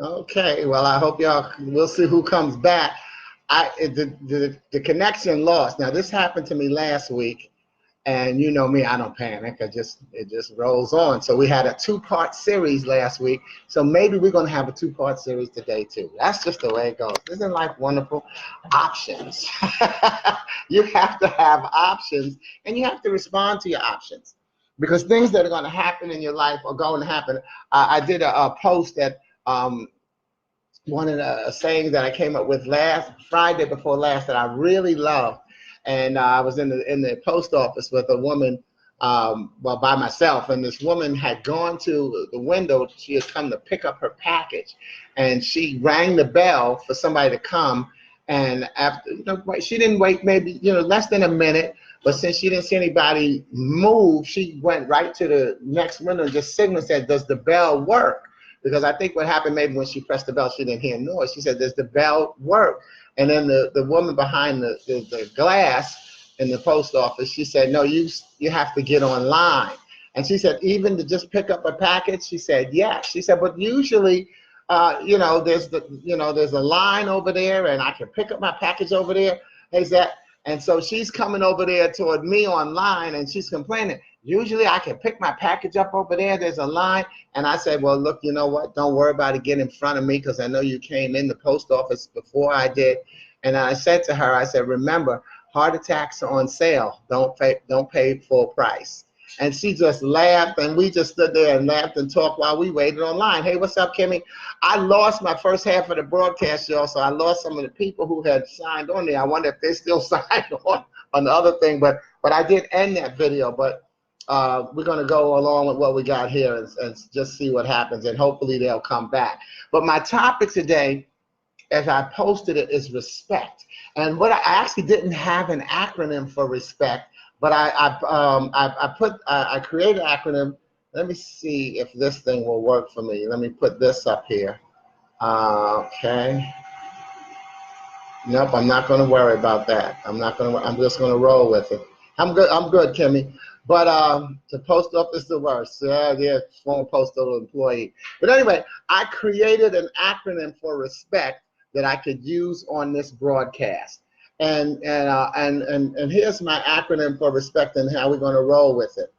Okay, well, I hope y'all, we'll see who comes back. The connection lost. Now, this happened to me last week, and you know me, I don't panic. It just rolls on. So we had a two-part series last week. So maybe we're going to have a two-part series today too. That's just the way it goes. Isn't life wonderful? Options. You have to have options, and you have to respond to your options because things that are going to happen in your life are going to happen. I did a post that. One of the sayings that I came up with last Friday before last that I really love, and I was in the post office with a woman, well, by myself, and this woman had gone to the window. She had come to pick up her package, and she rang the bell for somebody to come. And after, she didn't wait maybe less than a minute, but since she didn't see anybody move, she went right to the next window and just signaled, said, "Does the bell work?" Because I think what happened maybe when she pressed the bell, she didn't hear noise. She said, "Does the bell work?" And then the woman behind the glass in the post office, she said, "No, you have to get online." And she said, "Even to just pick up a package?" She said, "Yes." She said, "But usually, there's a line over there, and I can pick up my package over there." Is that? And so she's coming over there toward me online, and she's complaining. "Usually I can pick my package up over there. There's a line." And I said, "Well, look, you know what? Don't worry about it. Get in front of me because I know you came in the post office before I did." And I said to her, I said, "Remember, heart attacks are on sale. Don't pay full price." And she just laughed, and we just stood there and laughed and talked while we waited online. Hey, what's up, Kimmy? I lost my first half of the broadcast, y'all, so I lost some of the people who had signed on there. I wonder if they still signed on the other thing, but I did end that video. But we're going to go along with what we got here and just see what happens, and hopefully they'll come back. But my topic today, as I posted it, is respect. And what I actually didn't have an acronym for respect, but I created an acronym. Let me see if this thing will work for me. Let me put this up here. Okay. Nope, I'm not going to worry about that. I'm just going to roll with it. I'm good. I'm good, Kimmy. But the post office the worst. Yeah, former postal employee. But anyway, I created an acronym for respect that I could use on this broadcast. And here's my acronym for respect and how we're going to roll with it.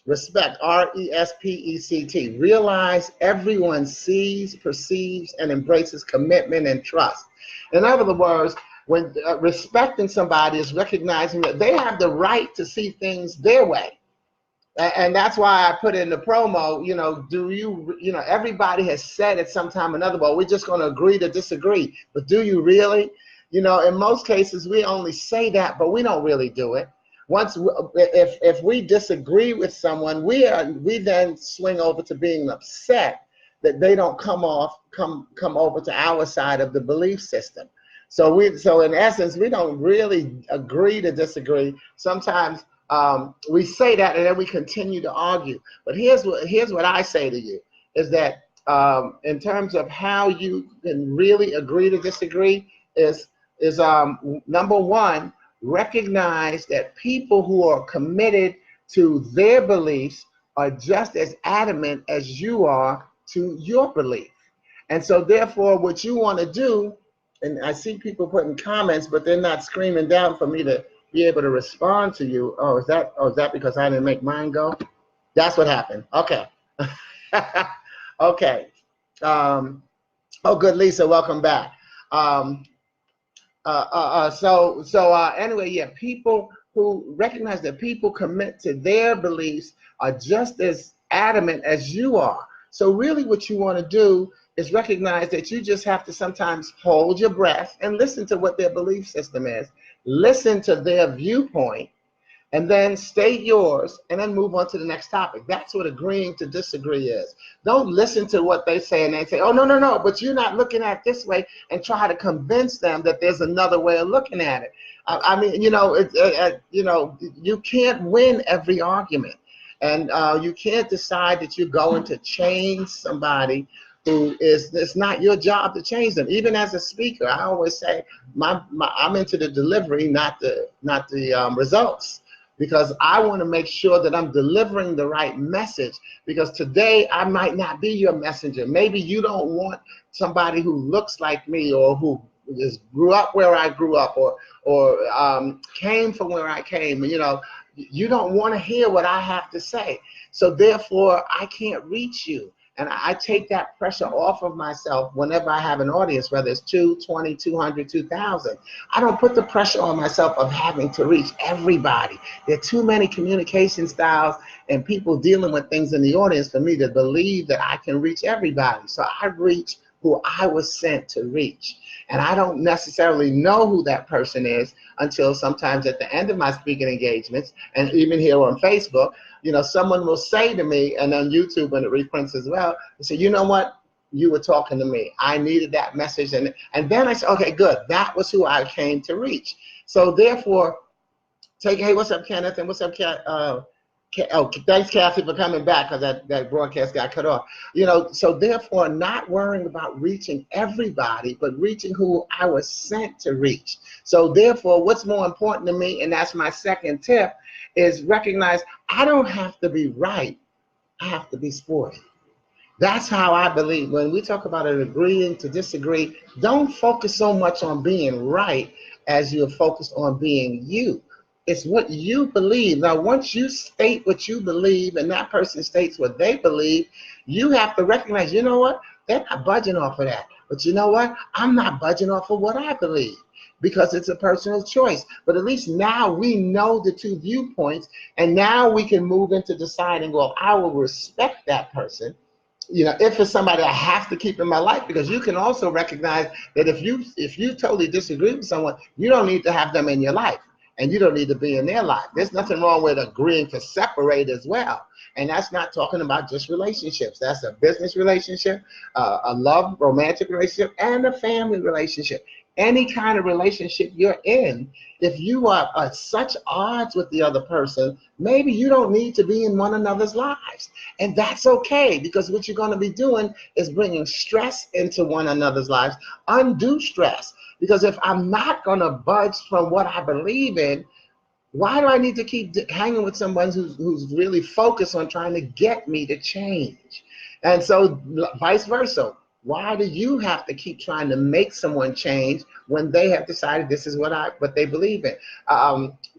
Respect, RESPECT. Realize everyone sees, perceives, and embraces commitment and trust. In other words, when respecting somebody is recognizing that they have the right to see things their way. And that's why I put in the promo, everybody has said at some time or another, well, we're just going to agree to disagree. But do you really? In most cases, we only say that, but we don't really do it. If we disagree with someone, we then swing over to being upset that they don't come over to our side of the belief system. So in essence, we don't really agree to disagree. Sometimes we say that and then we continue to argue. But here's what I say to you is that in terms of how you can really agree to disagree is number one, recognize that people who are committed to their beliefs are just as adamant as you are to your belief. And so therefore what you want to do, and I see people putting comments, but they're not screaming down for me to be able to respond to you. Is that because I didn't make mine go? That's what happened. Okay. Okay. Good, Lisa, welcome back. Anyway, yeah, people who recognize that people commit to their beliefs are just as adamant as you are. So really what you want to do is recognize that you just have to sometimes hold your breath and listen to what their belief system is. Listen to their viewpoint, and then state yours, and then move on to the next topic. That's what agreeing to disagree is. Don't listen to what they say and they say, "Oh, no, but you're not looking at it this way," and try to convince them that there's another way of looking at it. You can't win every argument, and you can't decide that you're going to change somebody who it's not your job to change them. Even as a speaker, I always say I'm into the delivery, not the results. because I want to make sure that I'm delivering the right message, because today I might not be your messenger. Maybe you don't want somebody who looks like me, or who grew up where I grew up, or came from where I came. You know, you don't want to hear what I have to say. So therefore, I can't reach you. And I take that pressure off of myself whenever I have an audience, whether it's 2, 20, 200, 2,000. I don't put the pressure on myself of having to reach everybody. There are too many communication styles and people dealing with things in the audience for me to believe that I can reach everybody. So I reach who I was sent to reach. And I don't necessarily know who that person is until sometimes at the end of my speaking engagements, and even here on Facebook, you know, someone will say to me, and on YouTube when it reprints as well, they say, you know what, you were talking to me. I needed that message. And then I said, okay, good. That was who I came to reach. So therefore, hey, what's up, Kenneth? And what's up, Kat? Oh, thanks, Kathy, for coming back, because that broadcast got cut off. You know, so therefore, not worrying about reaching everybody, but reaching who I was sent to reach. So therefore, what's more important to me, and that's my second tip, is recognize I don't have to be right. I have to be sporty. That's how I believe. When we talk about it, agreeing to disagree, don't focus so much on being right as you're focused on being you. It's what you believe. Now, once you state what you believe and that person states what they believe, you have to recognize, you know what? They're not budging off of that. But you know what? I'm not budging off of what I believe, because it's a personal choice. But at least now we know the two viewpoints, and now we can move into deciding, well, I will respect that person. You know, if it's somebody I have to keep in my life, because you can also recognize that if you totally disagree with someone, you don't need to have them in your life, and you don't need to be in their life. There's nothing wrong with agreeing to separate as well. And that's not talking about just relationships. That's a business relationship, a love, romantic relationship, and a family relationship. Any kind of relationship you're in, if you are at such odds with the other person, maybe you don't need to be in one another's lives. And that's okay, because what you're going to be doing is bringing stress into one another's lives, undue stress. Because if I'm not going to budge from what I believe in, why do I need to keep hanging with someone who's really focused on trying to get me to change? And so vice versa. Why do you have to keep trying to make someone change when they have decided this is what they believe in?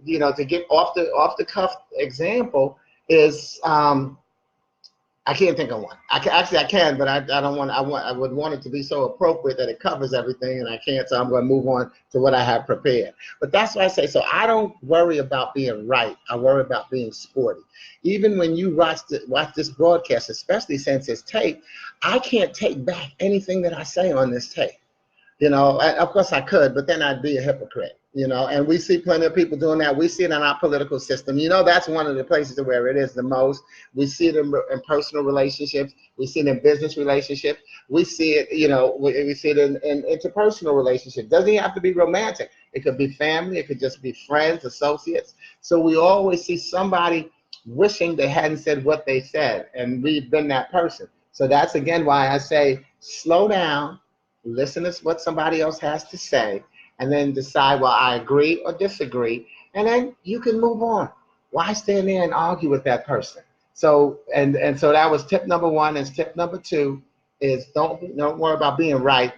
You know, to get off the cuff example is, I can't think of one. I can, but I don't want. I would want it to be so appropriate that it covers everything, and I can't. So I'm going to move on to what I have prepared. But that's why I say. So I don't worry about being right. I worry about being sporty. Even when you watch this broadcast, especially since it's taped, I can't take back anything that I say on this tape. You know, of course I could, but then I'd be a hypocrite, you know, and we see plenty of people doing that. We see it in our political system. You know, that's one of the places where it is the most. We see it in personal relationships. We see it in business relationships. We see it, you know, we see it in interpersonal relationships. Doesn't have to be romantic. It could be family. It could just be friends, associates. So we always see somebody wishing they hadn't said what they said, and we've been that person. So that's, again, why I say slow down. Listen to what somebody else has to say, and then decide, well, I agree or disagree, and then you can move on. Why stand there and argue with that person? So so that was tip number one. And tip number two is don't worry about being right.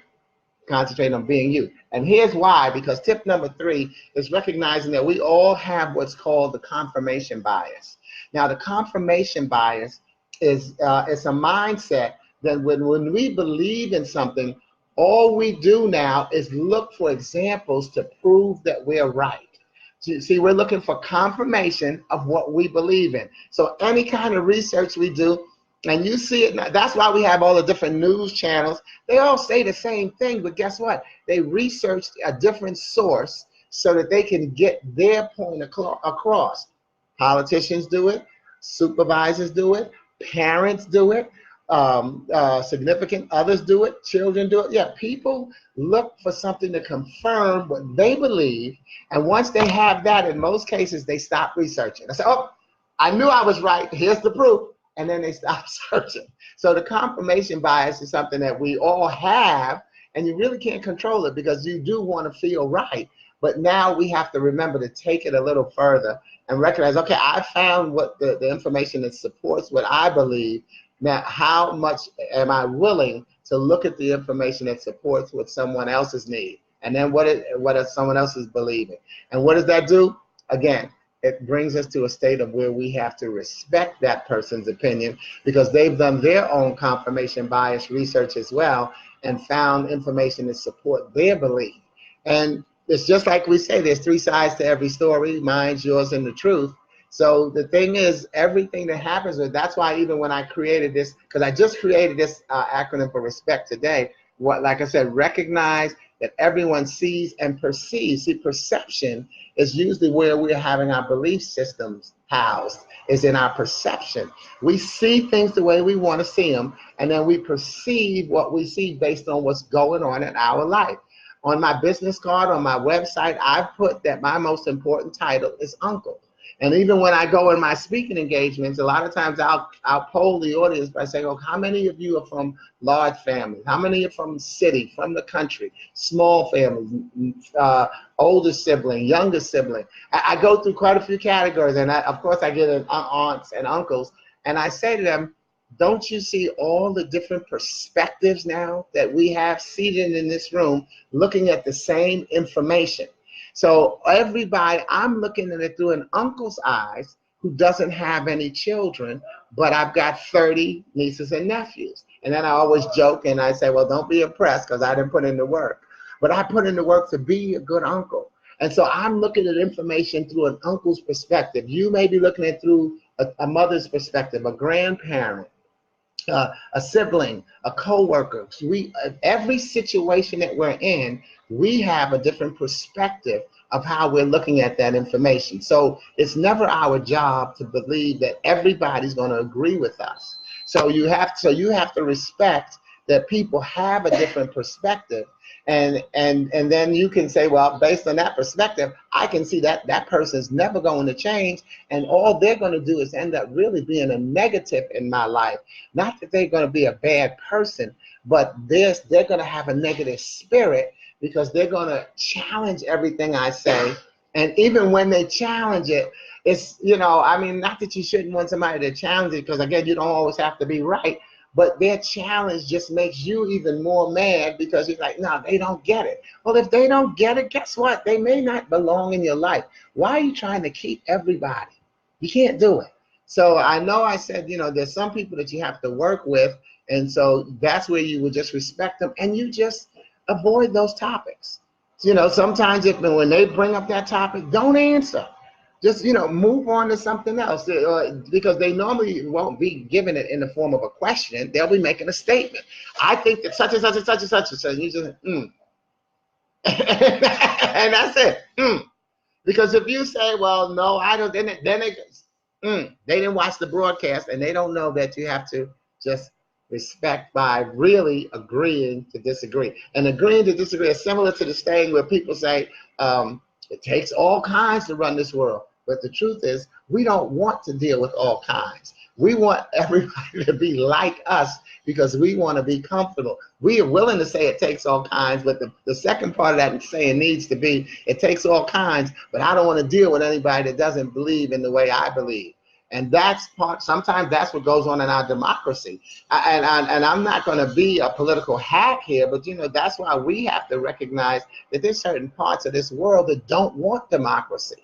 Concentrate on being you. And here's why, because tip number three is recognizing that we all have what's called the confirmation bias. Now, the confirmation bias is it's a mindset that when we believe in something, all we do now is look for examples to prove that we're right. See, we're looking for confirmation of what we believe in. So any kind of research we do, and you see it, that's why we have all the different news channels. They all say the same thing, but guess what? They researched a different source so that they can get their point across. Politicians do it, supervisors do it, parents do it, significant others do it, children do it. Yeah, people look for something to confirm what they believe, and once they have that, in most cases, they stop researching. I say, oh, I knew I was right, here's the proof, and then they stop searching. So the confirmation bias is something that we all have, and you really can't control it because you do want to feel right, But now we have to remember to take it a little further and recognize, okay, I found what the information that supports what I believe. Now, how much am I willing to look at the information that supports what someone else's need? And then what is someone else's believing? And what does that do? Again, it brings us to a state of where we have to respect that person's opinion because they've done their own confirmation bias research as well and found information to support their belief. And it's just like we say, there's three sides to every story, mine, yours, and the truth. So the thing is, everything that happens with, that's why even when I created this, because I just created this acronym for respect today, like I said, recognize that everyone sees and perceives. See, perception is usually where we're having our belief systems housed, is in our perception. We see things the way we want to see them, and then we perceive what we see based on what's going on in our life. On my business card, on my website, I've put that my most important title is uncle. And even when I go in my speaking engagements, a lot of times I'll poll the audience by saying, oh, how many of you are from large families? How many are from the city, from the country, small families, older sibling, younger sibling? I go through quite a few categories, and of course I get aunts and uncles, and I say to them, don't you see all the different perspectives now that we have seated in this room looking at the same information? So everybody, I'm looking at it through an uncle's eyes who doesn't have any children, but I've got 30 nieces and nephews. And then I always joke and I say, well, don't be impressed because I didn't put in the work. But I put in the work to be a good uncle. And so I'm looking at information through an uncle's perspective. You may be looking at it through a mother's perspective, a grandparent, a sibling, a coworker. Every situation that we're in, we have a different perspective of how we're looking at that information. So it's never our job to believe that everybody's going to agree with us. So you have to respect that people have a different perspective. And then you can say, well, based on that perspective, I can see that that person's never going to change, and all they're going to do is end up really being a negative in my life. Not that they're going to be a bad person, but they're going to have a negative spirit because they're going to challenge everything I say. And even when they challenge it, it's, I mean, not that you shouldn't want somebody to challenge it, because again, you don't always have to be right. But their challenge just makes you even more mad because you're like, no, they don't get it. Well, if they don't get it, guess what? They may not belong in your life. Why are you trying to keep everybody? You can't do it. So I know I said, there's some people that you have to work with. And so that's where you would just respect them and you just avoid those topics. Sometimes when they bring up that topic, don't answer. Just, move on to something else because they normally won't be giving it in the form of a question. They'll be making a statement. I think that such and such and such and such and such. And you just, and that's it. Because if you say, well, no, I don't, then they didn't watch the broadcast and they don't know that you have to just respect by really agreeing to disagree. And agreeing to disagree is similar to the saying where people say, it takes all kinds to run this world. But the truth is, we don't want to deal with all kinds. We want everybody to be like us because we want to be comfortable. We are willing to say it takes all kinds, but the second part of that saying needs to be, it takes all kinds, but I don't want to deal with anybody that doesn't believe in the way I believe. And sometimes that's what goes on in our democracy. And I'm not going to be a political hack here, but that's why we have to recognize that there's certain parts of this world that don't want democracy.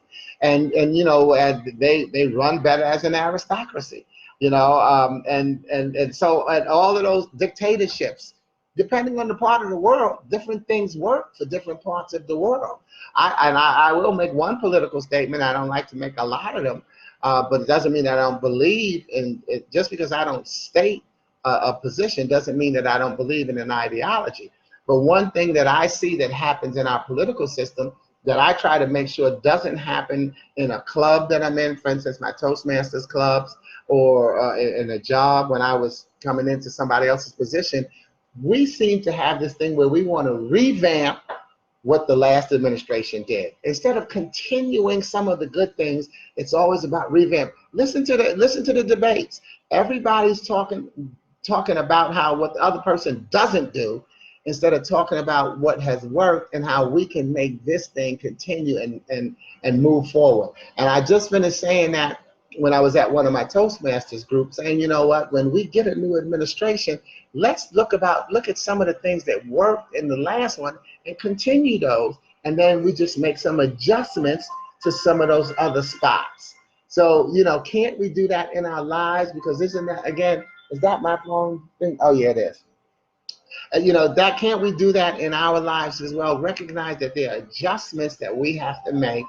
And they run better as an aristocracy, and so all of those dictatorships, depending on the part of the world, different things work for different parts of the world. I will make one political statement. I don't like to make a lot of them. But it doesn't mean that I don't believe in it. Just because I don't state a position doesn't mean that I don't believe in an ideology. But one thing that I see that happens in our political system that I try to make sure doesn't happen in a club that I'm in, for instance, my Toastmasters clubs, or in a job when I was coming into somebody else's position, we seem to have this thing where we want to revamp what the last administration did. Instead of continuing some of the good things, it's always about revamp. Listen to the debates. Everybody's talking about how what the other person doesn't do, instead of talking about what has worked and how we can make this thing continue and move forward. And I just finished saying that when I was at one of my Toastmasters groups, saying, you know what, when we get a new administration, let's look at some of the things that worked in the last one and continue those, and then we just make some adjustments to some of those other spots. So, you know, can't we do that in our lives? Because isn't that, again, is that my phone thing? Oh yeah, it is. You know, that can't we do that in our lives as well? Recognize that there are adjustments that we have to make,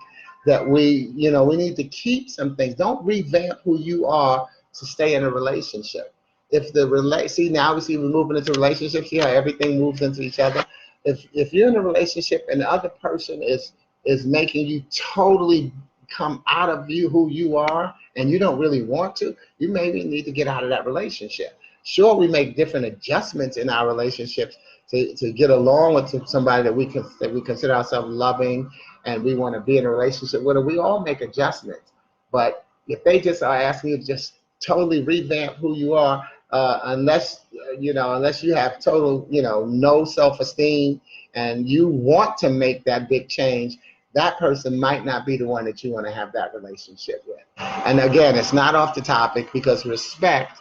that we, you know, we need to keep some things. Don't revamp who you are to stay in a relationship. If the see, now we see we're moving into relationships, see how everything moves into each other. If you're in a relationship and the other person is making you totally come out of you who you are, and you don't really want to, you maybe need to get out of that relationship. Sure, we make different adjustments in our relationships to get along with somebody that we consider ourselves loving, and we want to be in a relationship with. We all make adjustments, but if they just are asking you to just totally revamp who you are, unless you have total, no self-esteem, and you want to make that big change, that person might not be the one that you want to have that relationship with. And again, it's not off the topic, because respect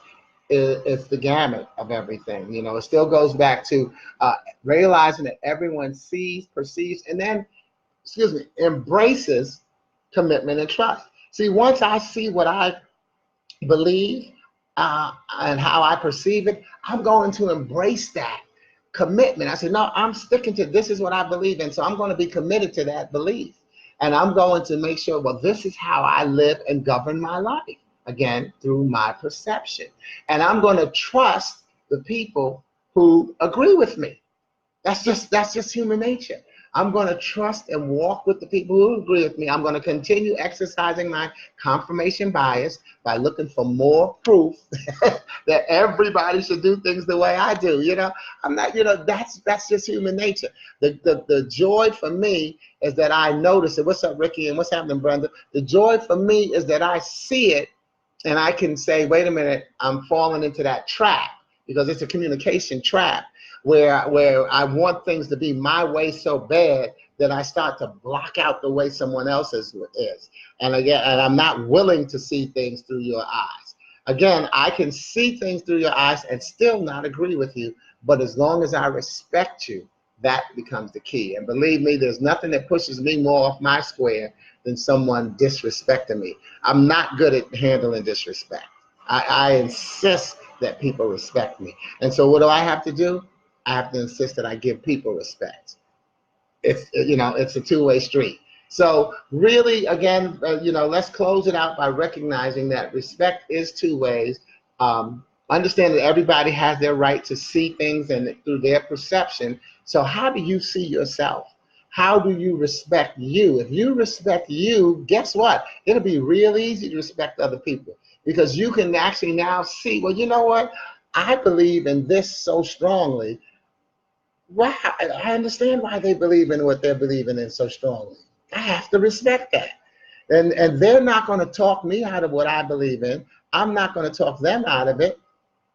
is the gamut of everything. It still goes back to realizing that everyone sees, perceives, and then, embraces commitment and trust. See, once I see what I believe and how I perceive it, I'm going to embrace that commitment. I said, no, I'm sticking to this is what I believe in, so I'm going to be committed to that belief. And I'm going to make sure, well, this is how I live and govern my life, again, through my perception. And I'm going to trust the people who agree with me. That's just human nature. I'm going to trust and walk with the people who agree with me. I'm going to continue exercising my confirmation bias by looking for more proof that everybody should do things the way I do. I'm not, that's just human nature. The joy for me is that I notice it. What's up, Ricky? And what's happening, Brenda? The joy for me is that I see it and I can say, wait a minute, I'm falling into that trap, because it's a communication trap. Where I want things to be my way so bad that I start to block out the way someone else's is. And again, and I'm not willing to see things through your eyes. Again, I can see things through your eyes and still not agree with you, but as long as I respect you, that becomes the key. And believe me, there's nothing that pushes me more off my square than someone disrespecting me. I'm not good at handling disrespect. I insist that people respect me. And so what do I have to do? I have to insist that I give people respect. It's a two-way street. So really, again, let's close it out by recognizing that respect is two ways. Understand that everybody has their right to see things and through their perception. So how do you see yourself? How do you respect you? If you respect you, guess what? It'll be real easy to respect other people, because you can actually now see, well, you know what? I believe in this so strongly. Wow, I understand why they believe in what they're believing in so strongly. I have to respect that. And they're not going to talk me out of what I believe in. I'm not going to talk them out of it.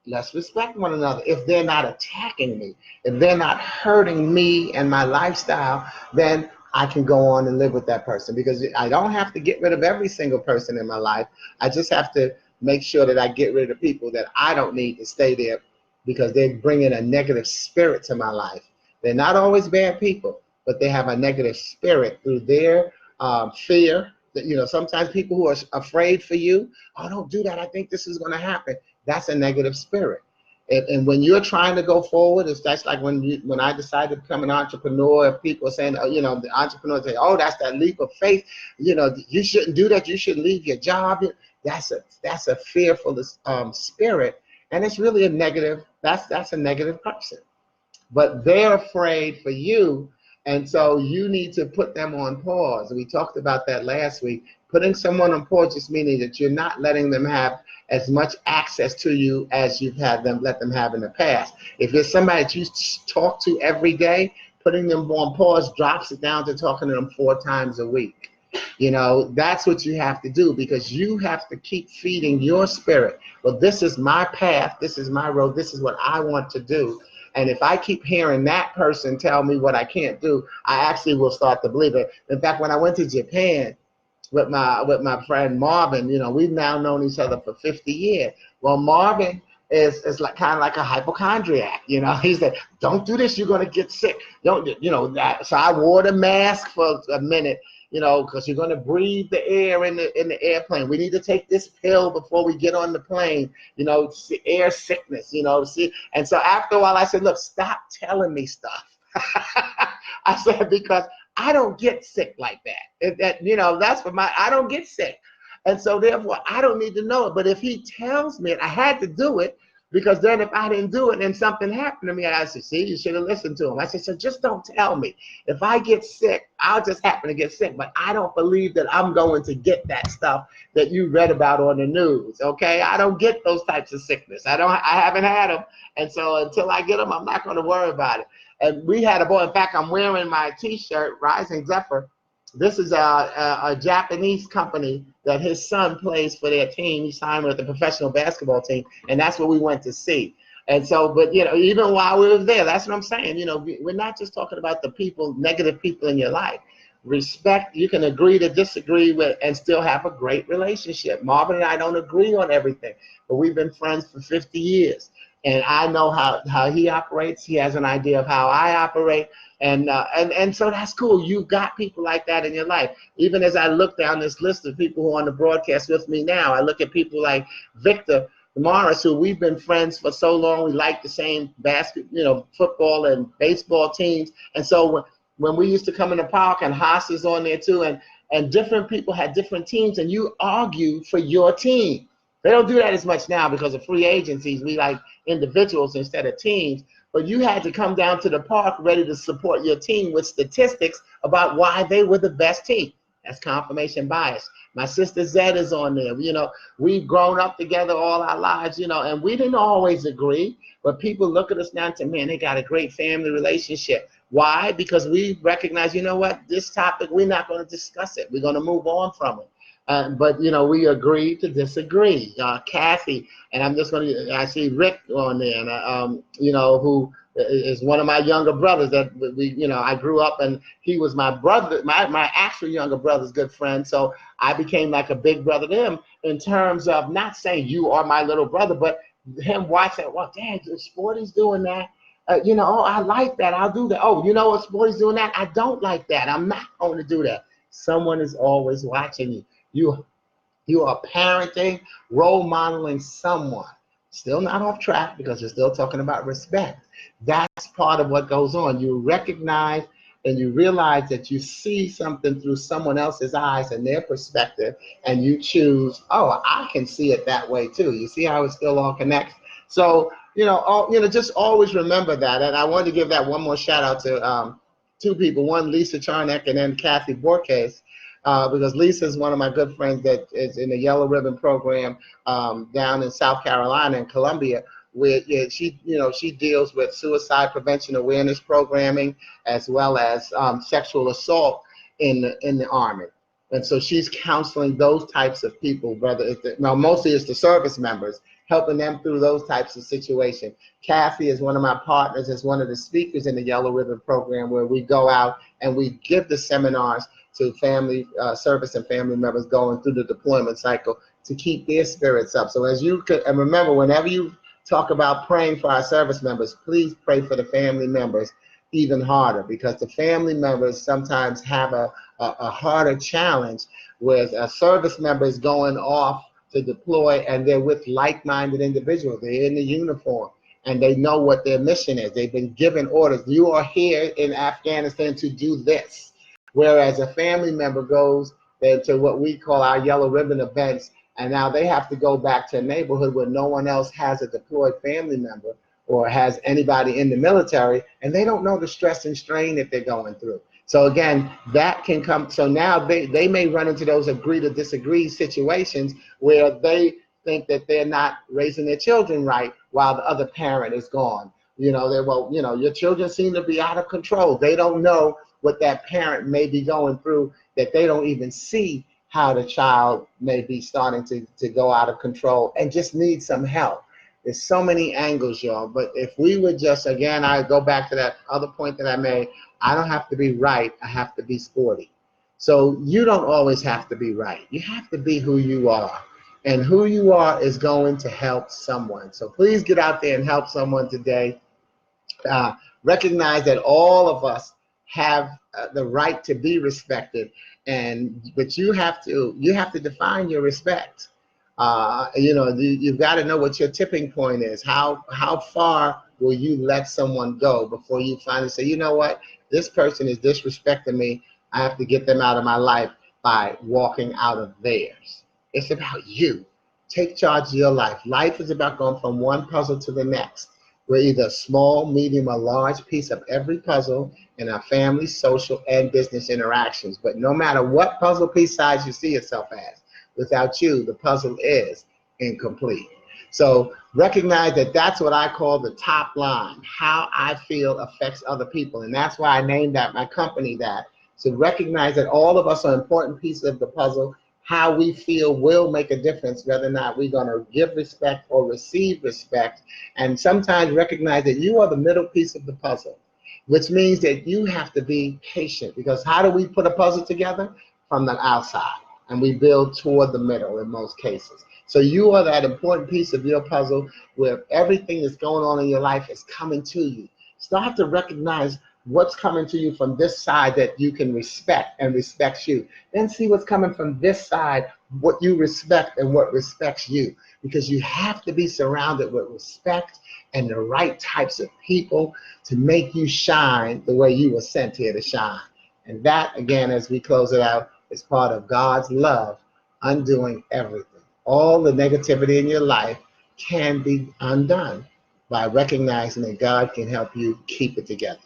Let's respect one another. If they're not attacking me, if they're not hurting me and my lifestyle, then I can go on and live with that person, because I don't have to get rid of every single person in my life. I just have to make sure that I get rid of people that I don't need to stay there, because they bring in a negative spirit to my life. They're not always bad people, but they have a negative spirit through their fear. That, sometimes people who are afraid for you, oh, don't do that, I think this is going to happen. That's a negative spirit. And when you're trying to go forward, that's like when I decided to become an entrepreneur, people are saying, the entrepreneurs say, oh, that's that leap of faith. You shouldn't do that. You should leave your job. That's a fearful spirit. And it's really a negative, that's a negative person. But they're afraid for you, and so you need to put them on pause. We talked about that last week. Putting someone on pause just meaning that you're not letting them have as much access to you as you've let them have in the past. If there's somebody that you talk to every day, putting them on pause drops it down to talking to them 4 times a week. That's what you have to do, because you have to keep feeding your spirit. Well, this is my path, this is my road, this is what I want to do. And if I keep hearing that person tell me what I can't do, I actually will start to believe it. In fact, when I went to Japan with my friend Marvin, we've now known each other for 50 years. Well, Marvin is like kind of like a hypochondriac. He's like, don't do this, you're gonna get sick. Don't that. So I wore the mask for a minute, because you're gonna breathe the air in the airplane. We need to take this pill before we get on the plane. Air sickness. See. And so after a while, I said, look, stop telling me stuff. I said, because I don't get sick like that. That's for I don't get sick. And so therefore, I don't need to know it. But if he tells me it, I had to do it, because then if I didn't do it and something happened to me, I said, see, you should have listened to him. I said, so just don't tell me. If I get sick, I'll just happen to get sick. But I don't believe that I'm going to get that stuff that you read about on the news, okay? I don't get those types of sickness. I haven't had them. And so until I get them, I'm not going to worry about it. And we had a boy, in fact, I'm wearing my T-shirt, Rising Zephyr. This is a Japanese company that his son plays for their team. He signed with the professional basketball team, and that's what we went to see. And so, but even while we were there, that's what I'm saying. We're not just talking about the people, negative people in your life. Respect, you can agree to disagree with and still have a great relationship. Marvin and I don't agree on everything, but we've been friends for 50 years. And I know how he operates. He has an idea of how I operate. And so that's cool. You've got people like that in your life. Even as I look down this list of people who are on the broadcast with me now, I look at people like Victor Morris, who we've been friends for so long. We like the same football and baseball teams. And so when we used to come in the park, and Haas is on there too, and different people had different teams, and you argue for your team. They don't do that as much now because of free agencies. We like individuals instead of teams. But you had to come down to the park ready to support your team with statistics about why they were the best team. That's confirmation bias. My sister Zed is on there. We've grown up together all our lives, and we didn't always agree. But people look at us now and say, man, they got a great family relationship. Why? Because we recognize, this topic, we're not going to discuss it. We're going to move on from it. But we agree to disagree. Kathy, and I see Rick on there, and who is one of my younger brothers that I grew up, and he was my brother, my actual younger brother's good friend. So I became like a big brother to him in terms of not saying you are my little brother, but him watching, well, dang, Sporty's doing that. Oh, I like that. I'll do that. Oh, what Sporty's doing that? I don't like that. I'm not going to do that. Someone is always watching you. You are parenting, role modeling someone. Still not off track because you're still talking about respect. That's part of what goes on. You recognize and you realize that you see something through someone else's eyes and their perspective, and you choose, oh, I can see it that way too. You see how it still all connects? So, just always remember that. And I wanted to give that one more shout out to two people. One, Lisa Charnock, and then Kathy Borges. Because Lisa is one of my good friends that is in the Yellow Ribbon program down in South Carolina and Columbia, where she deals with suicide prevention awareness programming as well as sexual assault in the Army. And so she's counseling those types of people, mostly it's the service members, helping them through those types of situations. Kathy is one of my partners, is one of the speakers in the Yellow Ribbon program, where we go out and we give the seminars to family service and family members going through the deployment cycle to keep their spirits up. So and remember, whenever you talk about praying for our service members, please pray for the family members even harder, because the family members sometimes have a harder challenge with service members going off to deploy, and they're with like-minded individuals. They're in the uniform and they know what their mission is. They've been given orders. You are here in Afghanistan to do this. Whereas a family member goes to what we call our Yellow Ribbon events, and now they have to go back to a neighborhood where no one else has a deployed family member or has anybody in the military, and they don't know the stress and strain that they're going through. So again, that can come. So now they may run into those agree to disagree situations where they think that they're not raising their children right while the other parent is gone. Your children seem to be out of control. They don't know what that parent may be going through, that they don't even see how the child may be starting to go out of control and just need some help. There's so many angles, y'all. But if we would just, again, I go back to that other point that I made. I don't have to be right. I have to be sporty. So you don't always have to be right. You have to be who you are. And who you are is going to help someone. So please get out there and help someone today. uh, Recognize that all of us have the right to be respected, and but you have to define your respect. You've got to know what your tipping point is. How far will you let someone go before you finally say, you know what, this person is disrespecting me. I have to get them out of my life by walking out of theirs. It's about you. Take charge of your life. Life is about going from one puzzle to the next. We're either a small, medium, or large piece of every puzzle in our family, social, and business interactions. But no matter what puzzle piece size you see yourself as, without you, the puzzle is incomplete. So recognize that that's what I call the top line. How I feel affects other people. And that's why I named that my company that. So recognize that all of us are important pieces of the puzzle. How we feel will make a difference whether or not we're going to give respect or receive respect. And sometimes recognize that you are the middle piece of the puzzle, which means that you have to be patient, because how do we put a puzzle together? From the outside, and we build toward the middle in most cases. So you are that important piece of your puzzle where everything that's going on in your life is coming to you. Start to recognize what's coming to you from this side that you can respect and respects you. Then see what's coming from this side, what you respect and what respects you. Because you have to be surrounded with respect and the right types of people to make you shine the way you were sent here to shine. And that, again, as we close it out, is part of God's love undoing everything. All the negativity in your life can be undone by recognizing that God can help you keep it together.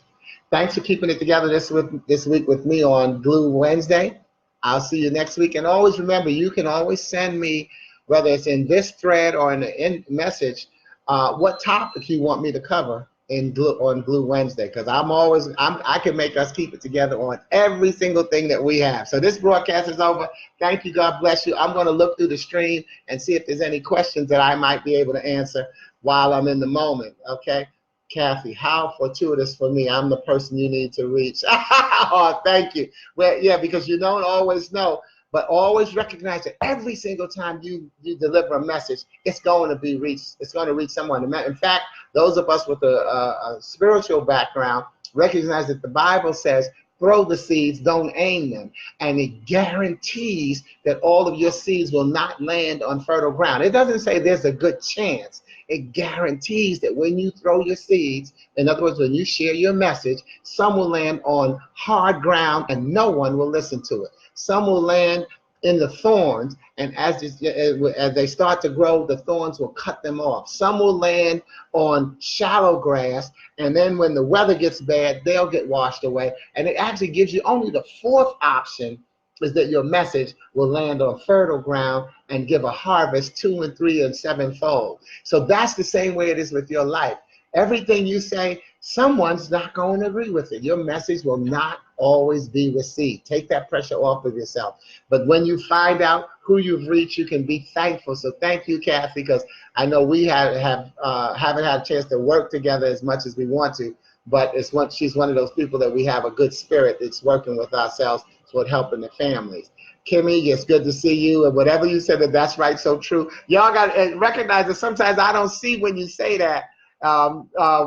Thanks for keeping it together this week with me on Glue Wednesday. I'll see you next week. And always remember, you can always send me, whether it's in this thread or in the message, what topic you want me to cover on Glue Wednesday, because I can make us keep it together on every single thing that we have. So this broadcast is over. Thank you. God bless you. I'm going to look through the stream and see if there's any questions that I might be able to answer while I'm in the moment. Okay. Kathy, how fortuitous for me. I'm the person you need to reach. Oh, thank you. Well, yeah, because you don't always know, but always recognize that every single time you deliver a message, it's going to be reached. It's going to reach someone. In fact, those of us with a spiritual background recognize that the Bible says, throw the seeds, don't aim them. And it guarantees that all of your seeds will not land on fertile ground. It doesn't say there's a good chance. It guarantees that when you throw your seeds, in other words, when you share your message, some will land on hard ground and no one will listen to it. Some will land in the thorns, and as they start to grow, the thorns will cut them off. Some will land on shallow grass, and then when the weather gets bad, they'll get washed away. And it actually gives you only the fourth option, is that your message will land on fertile ground and give a harvest 2 and 3 and 7-fold. So that's the same way it is with your life. Everything you say, someone's not going to agree with it. Your message will not always be received. Take that pressure off of yourself. But when you find out who you've reached, you can be thankful. So thank you, Kathy, because I know we haven't had a chance to work together as much as we want to, but she's one of those people that we have a good spirit that's working with ourselves toward helping the families. Kimmy, it's good to see you. And whatever you said, that's right, so true. Y'all got to recognize that sometimes I don't see when you say that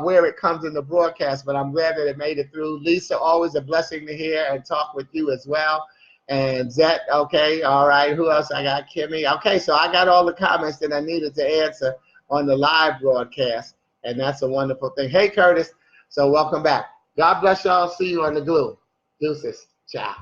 where it comes in the broadcast, but I'm glad that it made it through. Lisa, always a blessing to hear and talk with you as well. And Zet, okay, all right. Who else I got? Kimmy. Okay, so I got all the comments that I needed to answer on the live broadcast, and that's a wonderful thing. Hey, Curtis. So welcome back. God bless y'all. See you on the Glue. Deuces. Ciao.